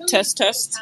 Test, test.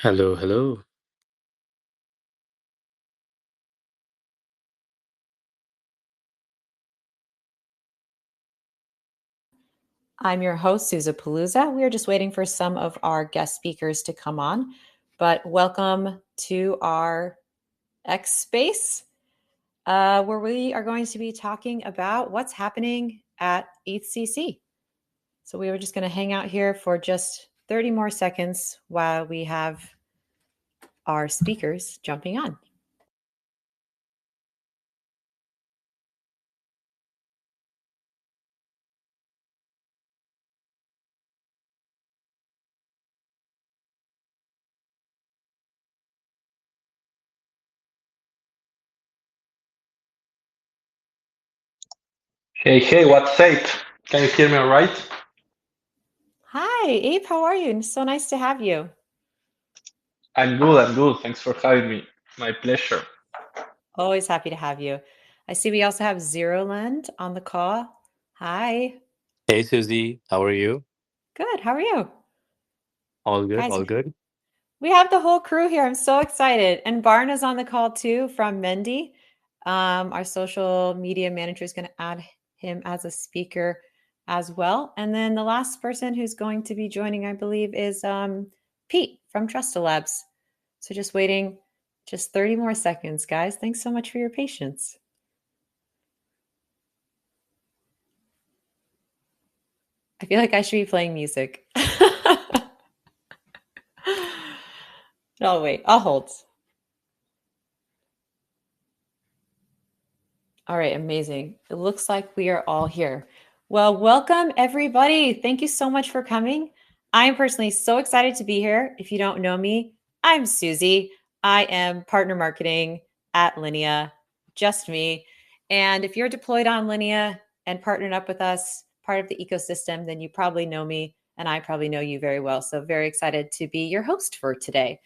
Hello, hello. I'm your host, Suza Palooza. We are just waiting for some of our guest speakers to come on, but welcome to our X Space, where we are going to be talking about what's happening at ETHCC. So we were just going to hang out here for just 30 more seconds while we have our speakers jumping on. Hey, hey, what's up? Can you hear me all right? Hi, Abe. How are you? So nice to have you. I'm good, I'm good. Thanks for having me. My pleasure. Always happy to have you. I see we also have Zero Land on the call. Hi. Hey, Susie. How are you? Good. How are you? All good, Guys, all good. we have the whole crew here. I'm so excited. And Barna's on the call too from Mendy. Our social media manager is going to add him as a speaker as well. And then the last person who's going to be joining, I believe, is Pete from Trusta Labs. So just waiting just 30 more seconds, guys. Thanks so much for your patience. I feel like I should be playing music. Oh, wait, I'll hold. All right, amazing. It looks like we are all here. Well, welcome everybody. Thank you so much for coming. I'm personally so excited to be here. If you don't know me, I'm Susie. I am partner marketing at Linea, just me. And if you're deployed on Linea and partnered up with us, part of the ecosystem, then you probably know me and I probably know you very well. So very excited to be your host for today.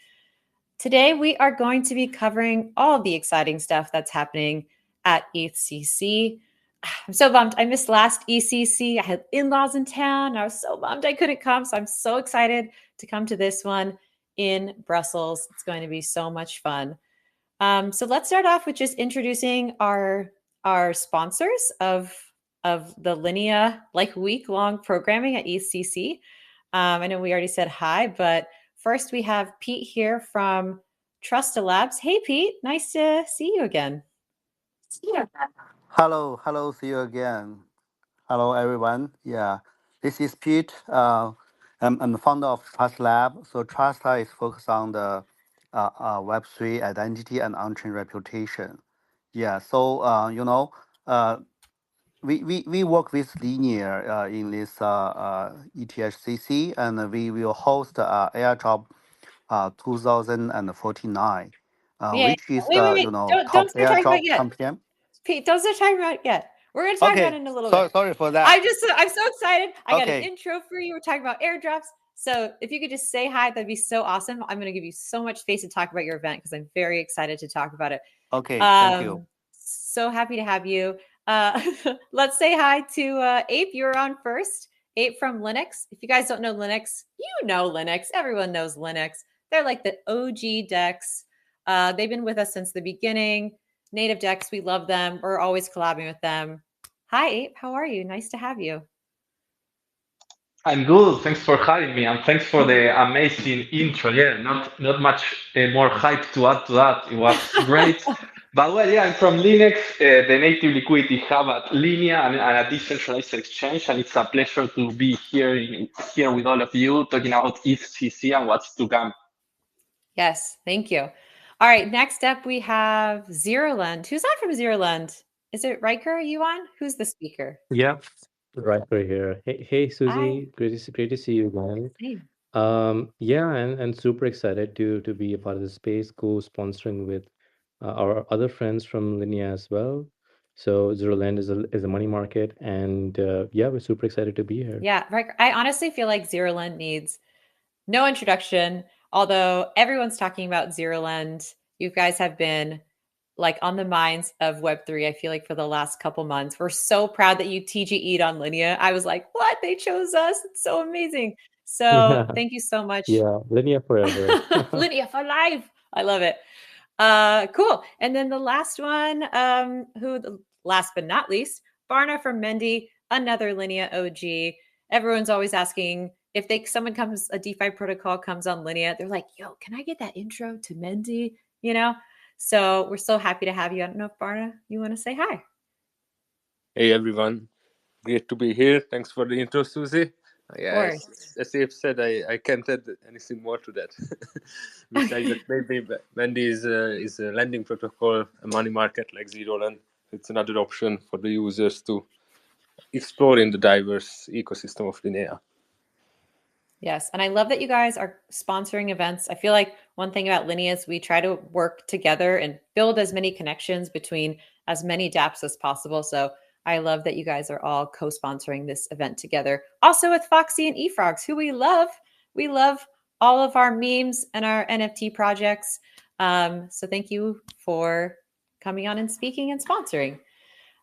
Today, we are going to be covering all the exciting stuff that's happening at ETHCC. I'm so bummed. I missed last ECC. I had in-laws in town. I was so bummed I couldn't come. So I'm so excited to come to this one in Brussels. It's going to be so much fun. So let's start off with just introducing our sponsors of the Linea week-long programming at ECC. I know we already said hi, but first we have Pete here from Trusta Labs. Hey, Pete, nice to see you again. Hello, see you again. Hello, everyone. Yeah, this is Pete. I'm the founder of Trust Lab. So Trust is focused on the Web3 identity and on-chain reputation. Yeah, so uh, we work with Linea in this ETHCC, and we will host airdrop 2049, Yeah. which is Wait. Don't top start talking about airdrop yet. champion. Pete, don't start talking about it yet. We're going to talk about Okay, it in a little bit. sorry for that. I'm so excited. I got an Okay. intro for you. We're talking about airdrops. So if you could just say hi, that'd be so awesome. I'm going to give you so much space to talk about your event because I'm very excited to talk about it. Okay, thank you. So happy to have you. Let's say hi to Ape. You're on first. Ape from Linux. If you guys don't know Linux, you know Linux. Everyone knows Linux. They're like the OG Dex. They've been with us since the beginning. Native Dex, we love them. We're always collabing with them. Hi, Ape. How are you? Nice to have you. I'm good. Thanks for having me, and thanks for the amazing intro. Yeah, not much more hype to add to that. It was great. But well, yeah, I'm from Linux, the native liquidity hub at Linea, and a decentralized exchange, and it's a pleasure to be here with all of you talking about ETHCC and what's to come. Yes, thank you. All right, next up we have Zeroland. Who's on from Zeroland? Is it Riker? Are you on? Who's the speaker? Yeah, right over here. Hey, Hi. Susie. Great to see you again. Same. Yeah, and super excited to be a part of the space, co-sponsoring with our other friends from Linea as well. So Zeroland is a money market, and yeah, we're super excited to be here. Yeah, Riker. I honestly feel like Zeroland needs no introduction, although everyone's talking about Zeroland. You guys have been like on the minds of Web3, I feel like for the last couple months. We're so proud that you TGE'd on Linea. I was like, what? They chose us. It's so amazing. So thank you so much. Yeah, Linea forever. Linea for life. I love it. Cool. And then the last one, last but not least, Barna from Mendy, another Linea OG. Everyone's always asking if a DeFi protocol comes on Linea, they're like, yo, can I get that intro to Mendy? You know? So we're so happy to have you. I don't know if Barna, you want to say hi. Hey everyone, great to be here. Thanks for the intro, Susie. Yeah, as Dave said, I can't add anything more to that. Besides that, maybe Wendy is a lending protocol, a money market like Zeroland. It's another option for the users to explore in the diverse ecosystem of Linea. Yes. And I love that you guys are sponsoring events. I feel like one thing about Linea is we try to work together and build as many connections between as many dApps as possible. So I love that you guys are all co-sponsoring this event together. Also with Foxy and eFrogs, who we love. We love all of our memes and our NFT projects. So thank you for coming on and speaking and sponsoring.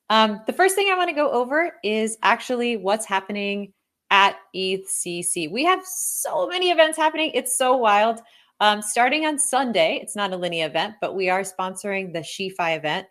The first thing I want to go over is actually what's happening at ETHCC. We have so many events happening. It's so wild. Starting on Sunday, it's not a Linea event, but we are sponsoring the SheFi event.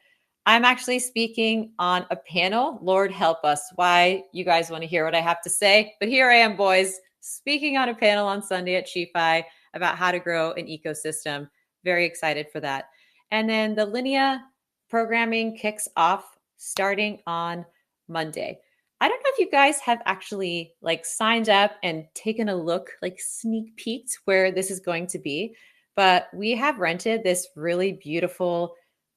I'm actually speaking on a panel. Lord help us why you guys want to hear what I have to say. But here I am, boys, speaking on a panel on Sunday at SheFi about how to grow an ecosystem. Very excited for that. And then the Linea programming kicks off starting on Monday. I don't know if you guys have actually like signed up and taken a look, like sneak peeked where this is going to be, but we have rented this really beautiful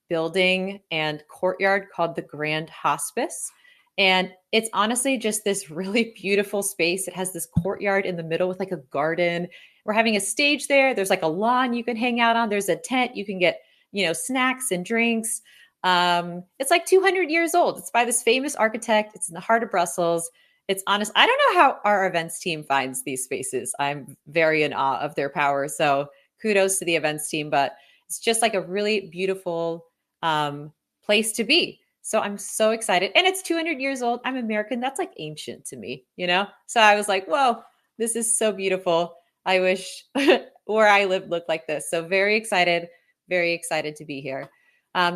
building and courtyard called the Grand Hospice. And it's honestly just this really beautiful space. It has this courtyard in the middle with like a garden. We're having a stage there. There's like a lawn you can hang out on. There's a tent. You can get, snacks and drinks. It's like 200 years old. It's by this famous architect. It's in the heart of Brussels. It's honest. I don't know how our events team finds these spaces. I'm very in awe of their power. So kudos to the events team, but it's just like a really beautiful place to be. So I'm so excited. And it's 200 years old. I'm American. That's like ancient to me, So I was like, whoa, this is so beautiful. I wish where I live looked like this. So very excited to be here.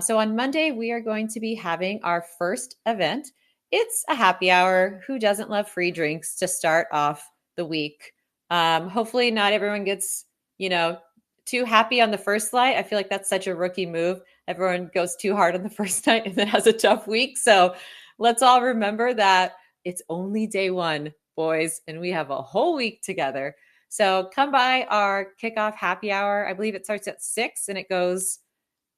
So on Monday, we are going to be having our first event. It's a happy hour. Who doesn't love free drinks to start off the week? Hopefully not everyone gets, too happy on the first night. I feel like that's such a rookie move. Everyone goes too hard on the first night and then has a tough week. So let's all remember that it's only day one, boys, and we have a whole week together. So come by our kickoff happy hour. I believe it starts at 6 and it goes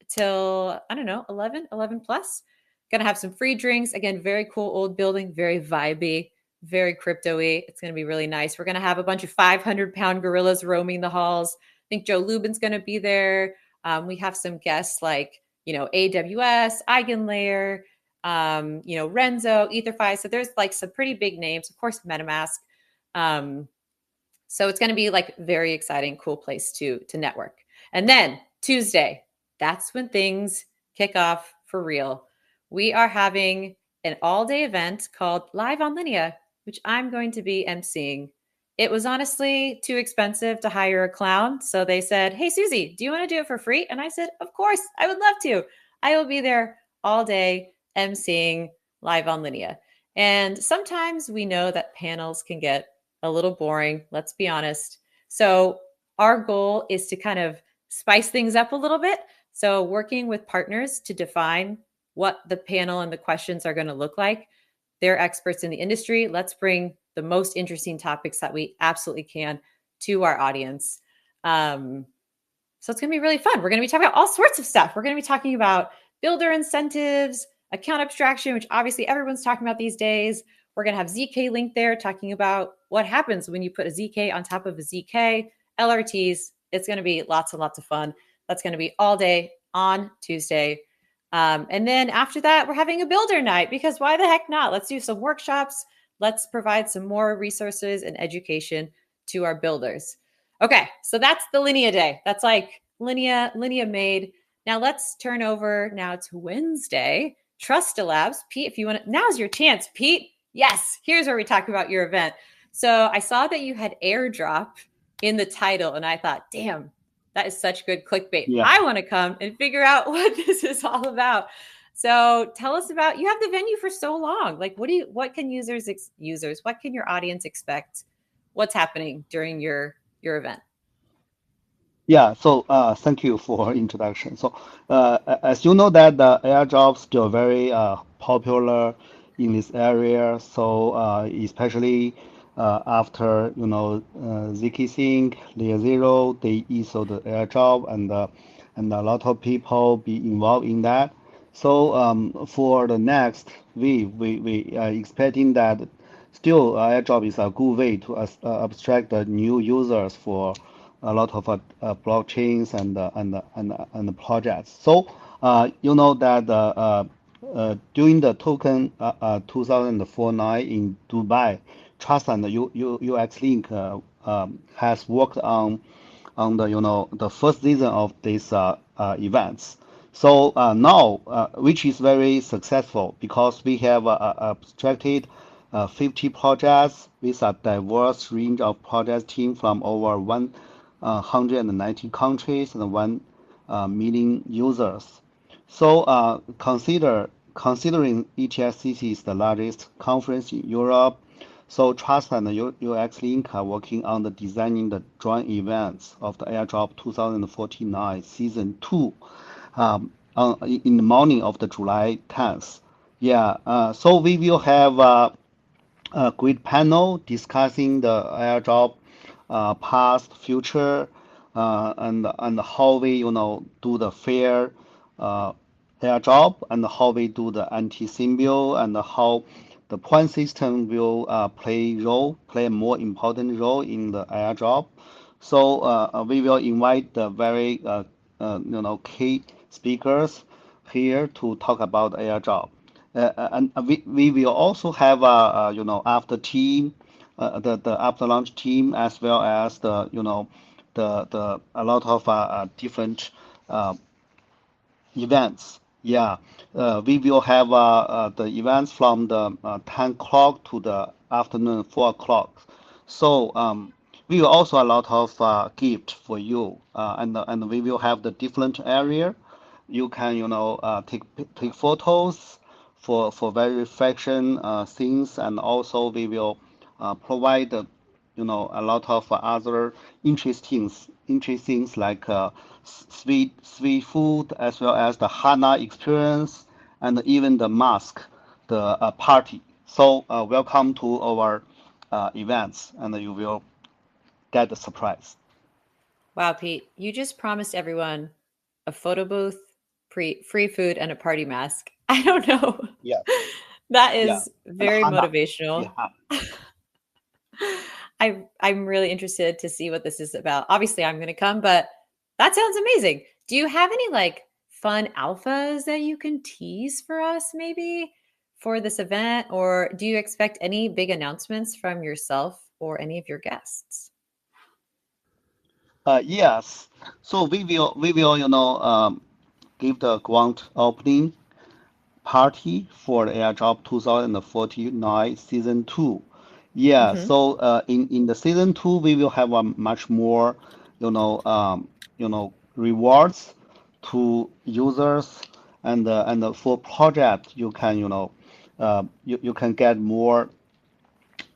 till, 11 plus. Gonna have some free drinks. Again, very cool old building, very vibey, very crypto-y. It's gonna be really nice. We're gonna have a bunch of 500-pound gorillas roaming the halls. I think Joe Lubin's gonna be there. We have some guests like, AWS, Eigenlayer, Renzo, EtherFi. So there's like some pretty big names, of course, MetaMask. So it's going to be like very exciting, cool place to network. And then Tuesday, that's when things kick off for real. We are having an all-day event called Live on Linea, which I'm going to be emceeing. It was honestly too expensive to hire a clown. So they said, hey, Susie, do you want to do it for free? And I said, of course, I would love to. I will be there all day emceeing Live on Linea. And sometimes we know that panels can get a little boring, let's be honest. So our goal is to kind of spice things up a little bit. So working with partners to define what the panel and the questions are going to look like. They're experts in the industry. Let's bring the most interesting topics that we absolutely can to our audience. So it's going to be really fun. We're going to be talking about all sorts of stuff. We're going to be talking about builder incentives, account abstraction, which obviously everyone's talking about these days. We're going to have ZK link there talking about what happens when you put a ZK on top of a ZK, LRTs. It's going to be lots and lots of fun. That's going to be all day on Tuesday. And then after that, we're having a builder night because why the heck not? Let's do some workshops. Let's provide some more resources and education to our builders. Okay, so that's the Linea day. That's like Linea made. Now let's turn over now to Wednesday. Trust Labs. Pete, if you want to, now's your chance, Pete. Yes, here's where we talk about your event. So I saw that you had airdrop in the title, and I thought, damn, that is such good clickbait. Yeah. I want to come and figure out what this is all about. So tell us about, you have the venue for so long. Like, what can what can your audience expect? What's happening during your event? Yeah, so thank you for introduction. So as you know that the airdrop still very popular in this area. So especially after ZK Sync, Layer Zero, they issued the airdrop and a lot of people be involved in that. So for the next week, we are expecting that still airdrop is a good way to abstract the new users for a lot of blockchains and projects. So you know that during the token 2004 night in Dubai, Trust and UX Link has worked on the first season of these events. So now, which is very successful because we have abstracted 50 projects with a diverse range of project team from over 190 countries and 1 million users. So considering ETHCC is the largest conference in Europe, so Trust and UX Link are working on the designing the joint events of the Airdrop 2049 Season 2 in the morning of the July 10th. Yeah, so we will have a great panel discussing the airdrop past, future, and how we do the fair airdrop and how we do the anti-symbol and how the point system will play a more important role in the airdrop. So we will invite the very key speakers here to talk about airdrop. And we will also have after team, the after launch team as well as the a lot of different events. Yeah, we will have the events from the 10 o'clock to the afternoon 4 o'clock. So we will also a lot of gift for you, and we will have the different area. You can take photos for verification things, and also we will provide a lot of other interesting things like sweet food as well as the Hana experience and even the mask, the party. So welcome to our events, and you will get the surprise. Wow, Pete, you just promised everyone a photo booth, free food, and a party mask. I don't know. Yeah. That is Yeah. very Hana. motivational. Yeah. I'm really interested to see what this is about. Obviously, I'm going to come, but that sounds amazing. Do you have any like fun alphas that you can tease for us maybe for this event? Or do you expect any big announcements from yourself or any of your guests? Yes. So we will give the grand opening party for the airdrop 2049 season 2. Yeah, so in the season 2 we will have a much more rewards to users, and for project you can you can get more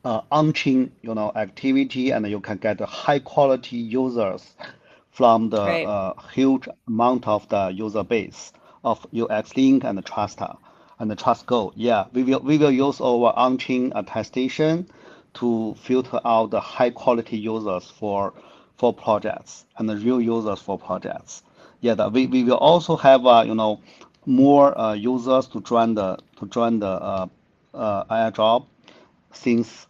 on-chain, activity, and you can get high quality users from the Right. huge amount of the user base of UX-Link and Trusta and TrustGo. Yeah, we will use our on-chain attestation to filter out the high quality users for projects and the real users for projects. Yeah, we will also have more users to join the airdrop since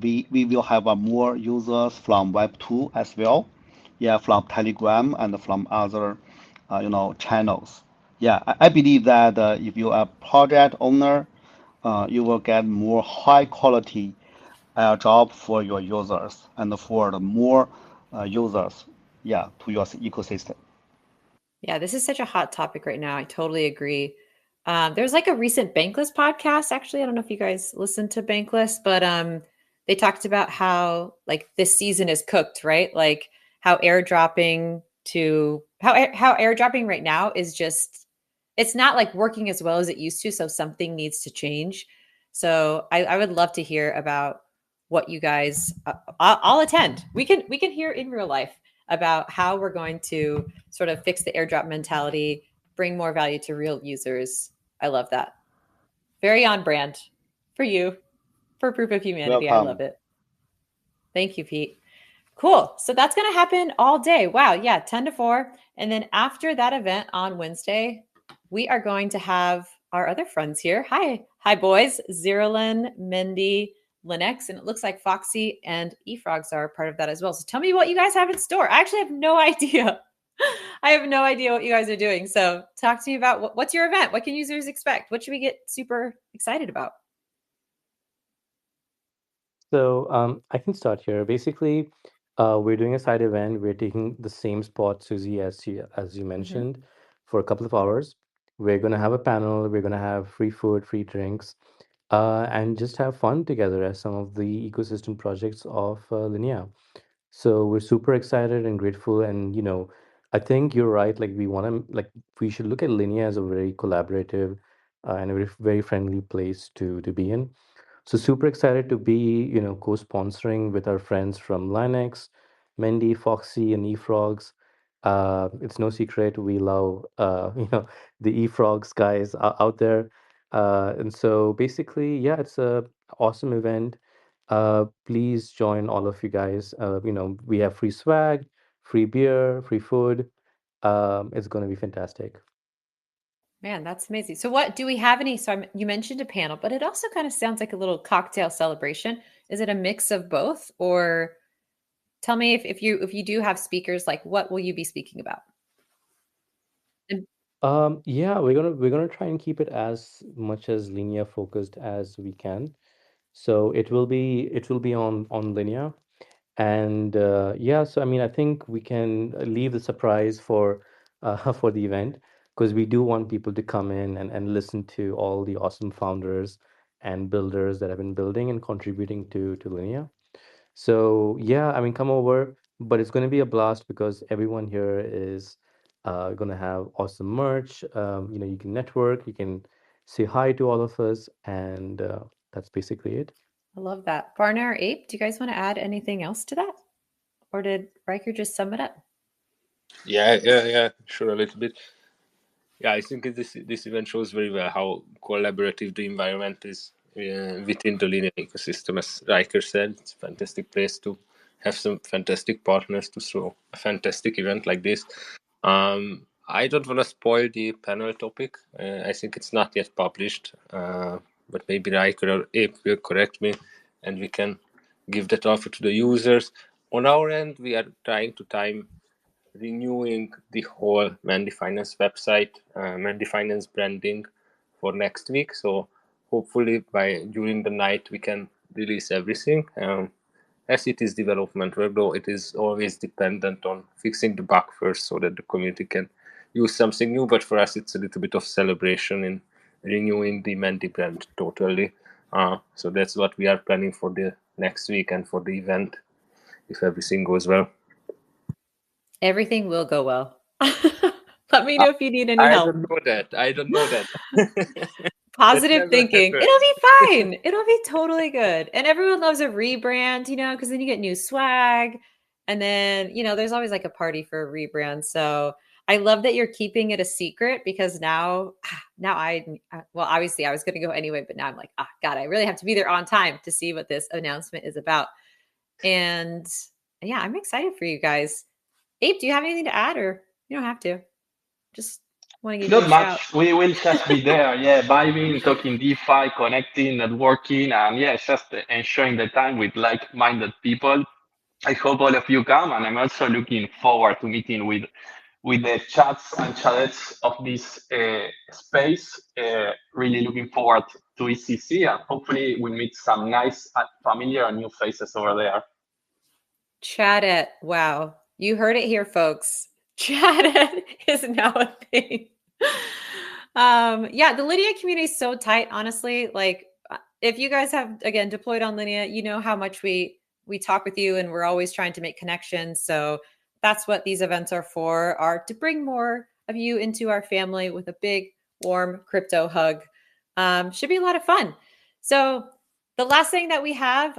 we will have more users from Web2 as well, yeah, from Telegram and from other channels. Yeah, I believe that if you are a project owner, you will get more high quality job for your users and for the more users, yeah, to your ecosystem. Yeah, this is such a hot topic right now. I totally agree. There's like a recent Bankless podcast, actually. I don't know if you guys listened to Bankless, but they talked about how like this season is cooked, right? Like how airdropping how airdropping right now is just it's not like working as well as it used to, so something needs to change. So I would love to hear about what you guys I'll attend. We can hear in real life about how we're going to sort of fix the airdrop mentality, bring more value to real users. I love that. Very on brand for you, for Proof of Humanity. I love Welcome. it. Thank you, Pete. Cool. So that's going to happen all day. Wow. Yeah. 10 to 4. And then after that event on Wednesday, we are going to have our other friends here. Hi. Hi, boys. Zerolin, Mindy, Linux. And it looks like Foxy and eFrogs are part of that as well. So tell me what you guys have in store. I actually have no idea. I have no idea what you guys are doing. So talk to me about what's your event? What can users expect? What should we get super excited about? So I can start here. Basically, we're doing a side event. We're taking the same spot, Susie, as you Mhm. mentioned, for a couple of hours. We're gonna have a panel. We're gonna have free food, free drinks, and just have fun together as some of the ecosystem projects of Linea. So we're super excited and grateful. And I think you're right. Like we should look at Linea as a very collaborative and a very, very friendly place to be in. So super excited to be, co-sponsoring with our friends from Linux, Mendy, Foxy, and eFrogs. It's no secret we love, the eFrogs guys out there. And so basically, yeah, it's a awesome event. Please join all of you guys. We have free swag, free beer, free food. It's going to be fantastic. Man, that's amazing. So what do we have any you mentioned a panel, but it also kind of sounds like a little cocktail celebration. Is it a mix of both? Or tell me if you do have speakers, like what will you be speaking about? And Yeah, we're gonna try and keep it as much as linear focused as we can. So it will be on Linea, and yeah. So I mean, I think we can leave the surprise for for the event because we do want people to come in and listen to all the awesome founders and builders that have been building and contributing to Linea. So yeah, I mean, come over, but it's going to be a blast because everyone here is going to have awesome merch. You can network, you can say hi to all of us, and that's basically it. I love that. Barna or Ape, do you guys want to add anything else to that? Or did Riker just sum it up? Yeah, sure, a little bit. Yeah, I think this event shows very well how collaborative the environment is within the Linea ecosystem. As Riker said, it's a fantastic place to have some fantastic partners to throw a fantastic event like this. I don't want to spoil the panel topic. I think it's not yet published, but maybe Riker or Ape will correct me, and we can give that offer to the users. On our end, we are trying to time renewing the whole Mandy Finance website, Mandy Finance branding for next week. So hopefully by during the night we can release everything. As it is development work, though, it is always dependent on fixing the bug first so that the community can use something new. But for us, it's a little bit of celebration in renewing the Mandy brand totally. So that's what we are planning for the next week and for the event, if everything goes well. Everything will go well. Let me know if you need any I help. don't know that. I don't know that. Positive never thinking. happened. It'll be fine. It'll be totally good. And everyone loves a rebrand, because then you get new swag. And then, there's always like a party for a rebrand. So I love that you're keeping it a secret because now well, obviously I was going to go anyway, but now I'm like, God, I really have to be there on time to see what this announcement is about. And yeah, I'm excited for you guys. Abe, do you have anything to add, or you don't have to? Just want to give you Not a shout. much. We will just be there, yeah, vibing, talking DeFi, connecting, networking, and yeah, just enjoying the time with like-minded people. I hope all of you come, and I'm also looking forward to meeting with the chats and chattes of this space. Really looking forward to ECC, and hopefully we meet some nice, familiar, and new faces over there. Chat it. Wow. You heard it here, folks. Chat it is now a thing. Yeah, the Linea community is so tight, honestly. Like, if you guys have, again, deployed on Linea, you know how much we talk with you, and we're always trying to make connections. So that's what these events are to bring more of you into our family with a big, warm crypto hug. Should be a lot of fun. So the last thing that we have,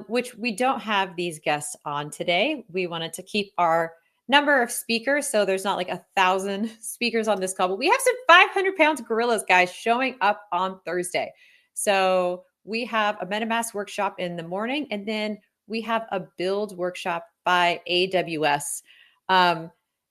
which we don't have these guests on today, we wanted to keep our number of speakers, so there's not like 1,000 speakers on this call, but we have some 500-pound gorillas, guys, showing up on Thursday. So we have a MetaMask workshop in the morning, and then we have a build workshop by AWS.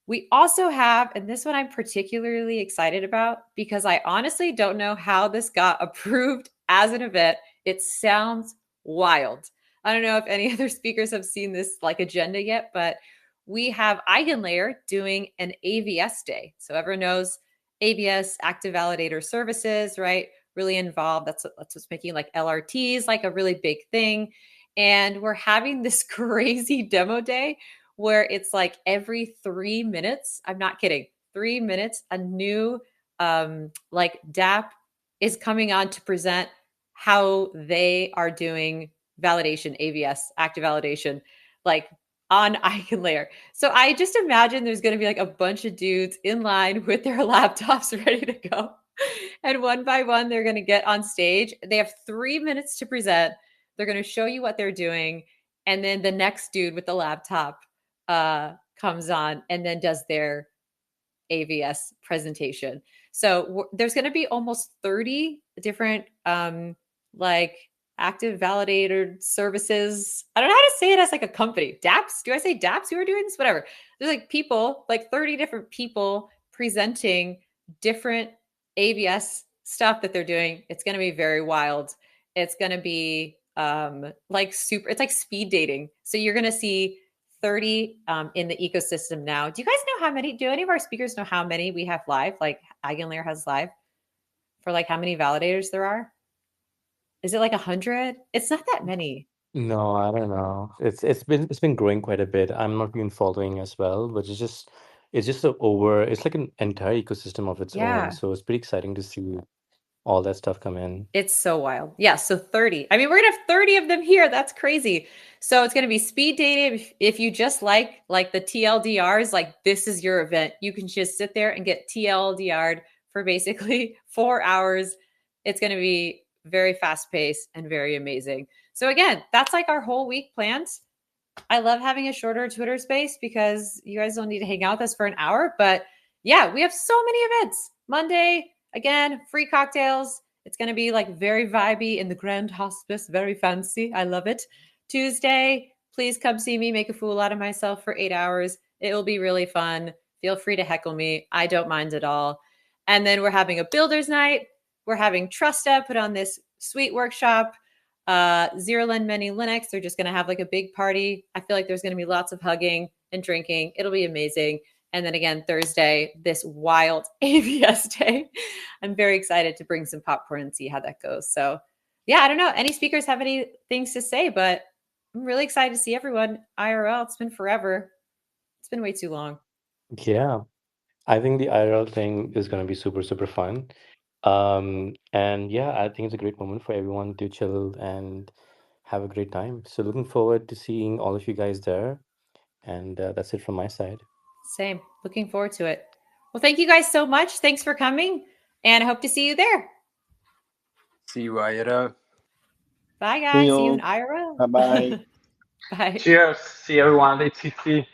We also have, and this one I'm particularly excited about because I honestly don't know how this got approved as an event. It sounds wild. I don't know if any other speakers have seen this like agenda yet, but we have EigenLayer doing an AVS day. So everyone knows AVS, Active Validator Services, right? Really involved. That's what's making like LRTs like a really big thing. And we're having this crazy demo day where it's like every 3 minutes, I'm not kidding, 3 minutes, a new like DApp is coming on to present how they are doing validation, AVS, active validation, like on EigenLayer. So I just imagine there's going to be like a bunch of dudes in line with their laptops ready to go. And one by one, they're going to get on stage. They have 3 minutes to present. They're going to show you what they're doing. And then the next dude with the laptop comes on and then does their AVS presentation. So there's going to be almost 30 different like active validator services. I don't know how to say it as like a company. DApps? Do I say DApps who are doing this? Whatever. There's like people, like 30 different people presenting different AVS stuff that they're doing. It's going to be very wild. It's going to be like super, it's like speed dating. So you're going to see 30 in the ecosystem now. Do you guys know how many? Do any of our speakers know how many we have live? Like EigenLayer has live for like how many validators there are? Is it like 100? It's not that many. No, I don't know. It's been growing quite a bit. I'm not even following as well, but it's just it's like an entire ecosystem of its own. Yeah. So it's pretty exciting to see all that stuff come in. It's so wild. Yeah. So 30. I mean, we're going to have 30 of them here. That's crazy. So it's going to be speed dating. If you just like the TLDRs, like this is your event. You can just sit there and get TLDR'd for basically 4 hours. It's going to be very fast paced and very amazing. So again, that's like our whole week planned. I love having a shorter Twitter space because you guys don't need to hang out with us for an hour. But yeah, we have so many events. Monday, again, free cocktails. It's going to be like very vibey in the Grand Hospice, very fancy. I love it. Tuesday, please come see me make a fool out of myself for 8 hours. It will be really fun. Feel free to heckle me. I don't mind at all. And then we're having a builders night. We're having Trusta put on this sweet workshop. Zerolin Many Linux, they're just going to have like a big party. I feel like there's going to be lots of hugging and drinking. It'll be amazing. And then again, Thursday, this wild AVS day. I'm very excited to bring some popcorn and see how that goes. So yeah, I don't know. Any speakers have any things to say, but I'm really excited to see everyone IRL. It's been forever. It's been way too long. Yeah, I think the IRL thing is going to be super, super fun. And yeah, I think it's a great moment for everyone to chill and have a great time. So looking forward to seeing all of you guys there. And that's it from my side. Same. Looking forward to it. Well, thank you guys so much. Thanks for coming, and I hope to see you there. See you, IRL. Bye, See guys. See you in you. IRL. Bye bye. Bye. Cheers. See everyone at ETHCC.